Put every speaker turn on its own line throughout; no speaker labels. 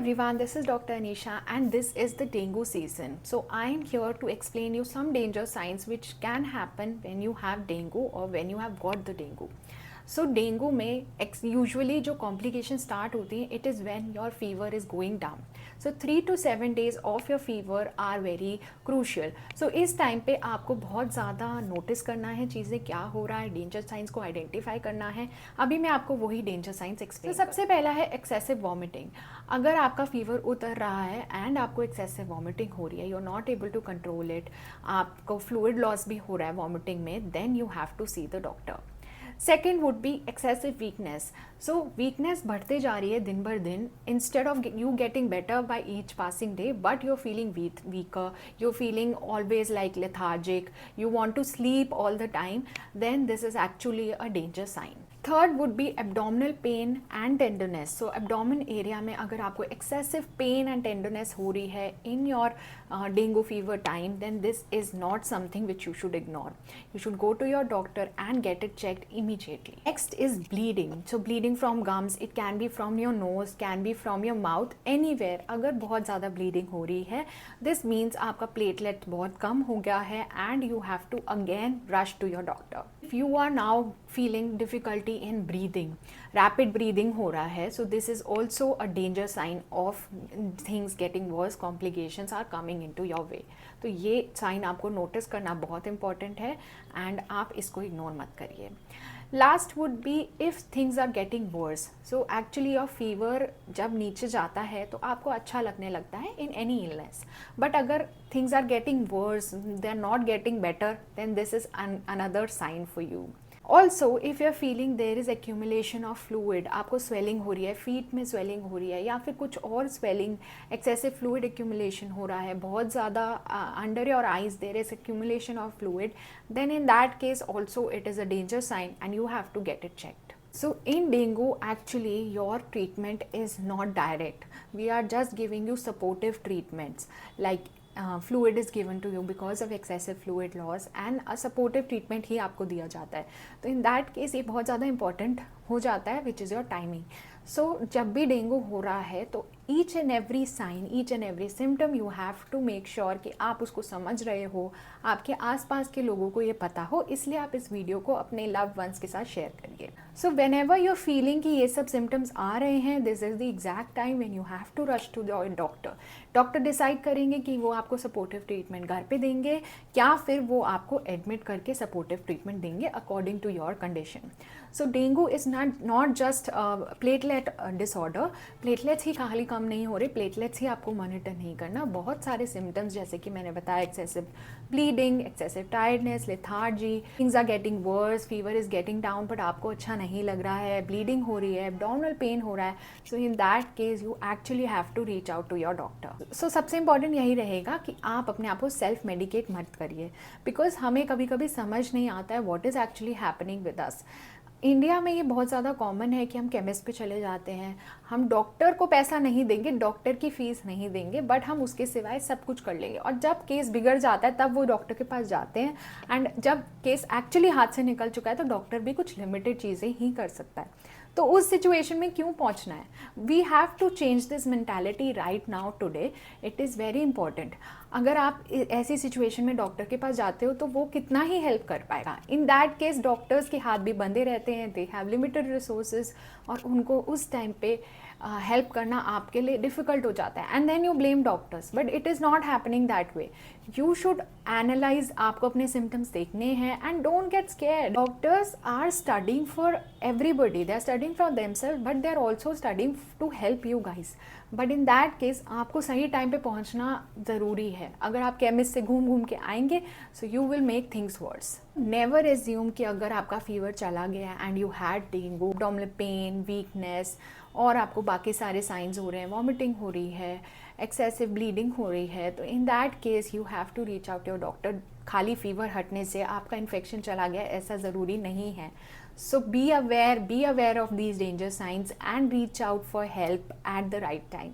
everyone, this is Dr. Anisha and this is the dengue season. So I am here to explain you some danger signs which can happen when you have dengue or when you have got the dengue. So dengue में usually जो complication start होती हैं it is when your fever is going down. So 3 to 7 days of your fever are very crucial. So इस time पे आपको बहुत ज़्यादा notice करना है चीज़ें क्या हो रहा है, डेंजर साइंस को आइडेंटिफाई करना है. अभी मैं आपको वही डेंजर साइंस एक्सप्लेन. तो सबसे पहला है एक्सेसिव वॉमिटिंग. अगर आपका फीवर उतर रहा है एंड आपको एक्सेसिव वॉमिटिंग हो रही है, you are not able to control it, आपको फ्लूइड लॉस भी हो रहा है वॉमिटिंग में, then you have to see the doctor. Second would be excessive weakness. So weakness बढ़ते जा रही है दिन भर दिन. Instead of you getting better by each passing day, but you are feeling weaker, you are feeling always like lethargic, you want to sleep all the time, then this is actually a danger sign. Third would be abdominal pain and tenderness. So abdomen area में अगर आपको excessive pen and tenderness हो रही है in your dengue fever time, then this is not something which you should ignore. You should go to your doctor and get it checked immediately. Next is bleeding. So bleeding from gums, it can be from your nose, can be from your mouth, anywhere. अगर बहुत ज़्यादा bleeding हो रही है, this means आपका platelet बहुत कम हो गया है and you have to again rush to your doctor. If you are now feeling difficulty in breathing, rapid breathing हो रहा है, so this is also a danger sign of things getting worse, complications are coming into your way. तो ये sign आपको notice करना बहुत important है and आप इसको इग्नोर मत करिए. Last would be if things are getting worse. So actually your fever जब नीचे जाता है तो आपको अच्छा लगने लगता है इन एनी इलनेस, बट अगर things are getting worse, they are not getting better, then this is another sign for you. Also if you are feeling there is accumulation of fluid, आपको स्वेलिंग हो रही है, feet में swelling हो रही है या फिर कुछ और स्वेलिंग, एक्सेसिव फ्लूइड एक्यूमुलेशन हो रहा है, बहुत ज़्यादा under your eyes there is accumulation of fluid, then in that case also it is a danger sign and you have to get it checked. So in dengue actually your treatment is not direct. We are just giving you supportive treatments like fluid is given to you because of excessive fluid loss and a supportive treatment ही आपको दिया जाता है. तो in that case ये बहुत ज़्यादा important हो जाता है which is your timing. So जब भी डेंगू हो रहा है तो each and every sign, each and every symptom you have to make sure कि आप उसको समझ रहे हो, आपके आसपास के लोगों को ये पता हो, इसलिए आप इस वीडियो को अपने लव वंस के साथ शेयर करिए. So whenever you're feeling कि ये सब सिम्टम्स आ रहे हैं, this is the exact time when you have to rush to your doctor. Doctor decide करेंगे कि वो आपको सपोर्टिव ट्रीटमेंट घर पे देंगे या फिर वो आपको एडमिट करके सपोर्टिव ट्रीटमेंट देंगे according to your condition. So dengue is not just platelet disorder. Platelets ही खाली कम नहीं हो रहे, प्लेटलेट्स ही आपको मॉनिटर नहीं करना. बहुत सारे सिम्टम्स जैसे कि मैंने बताया, excessive bleeding, excessive tiredness, lethargy, things are getting worse, fever is getting down but आपको अच्छा नहीं लग रहा है, ब्लीडिंग हो रही है, एब्डोमिनल पेन हो रहा है. So in that case you actually have to reach out to your doctor. So सबसे इंपॉर्टेंट यही रहेगा कि आप अपने आप को सेल्फ मेडिकेट मत करिए, बिकॉज हमें कभी कभी समझ नहीं आता है what is actually happening with us. India में ये बहुत ज़्यादा कॉमन है कि हम केमिस्ट पे चले जाते हैं, हम डॉक्टर को पैसा नहीं देंगे, डॉक्टर की फ़ीस नहीं देंगे, बट हम उसके सिवाय सब कुछ कर लेंगे. और जब केस बिगड़ जाता है तब वो डॉक्टर के पास जाते हैं एंड जब केस एक्चुअली हाथ से निकल चुका है तो डॉक्टर भी कुछ लिमिटेड चीज़ें ही कर सकता है. तो उस सिचुएशन में क्यों पहुंचना है? We have to change this mentality right now today. It is very important. अगर आप ऐसी सिचुएशन में डॉक्टर के पास जाते हो तो वो कितना ही हेल्प कर पाएगा. इन दैट केस डॉक्टर्स के हाथ भी बंधे रहते हैं, दे हैव लिमिटेड रिसोर्सेज और उनको उस टाइम पे हेल्प करना आपके लिए डिफ़िकल्ट हो जाता है and then you blame doctors, but it is not happening that way. You should analyse, आपको अपने सिम्टम्स देखने हैं and don't get scared. Doctors are studying for everybody, they are studying for themself but they are also studying to help you guys. But in that case आपको सही time पे पहुंचना ज़रूरी है. अगर आप केमिस्ट से घूम घूम के आएंगे so you will make things verse. Never assume कि अगर आपका फीवर चला गया and you had dengue, abdominal pain, weakness और आपको बाकी सारे साइंस हो रहे हैं, वॉमिटिंग हो रही है, एक्सेसिव ब्लीडिंग हो रही है, तो in that case you have to reach out your doctor. खाली फीवर हटने से आपका इन्फेक्शन चला गया ऐसा ज़रूरी नहीं है. So be aware of these danger signs and reach out for help at the right time.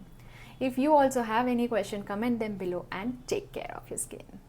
If you also have any question, comment them below and take care of your skin.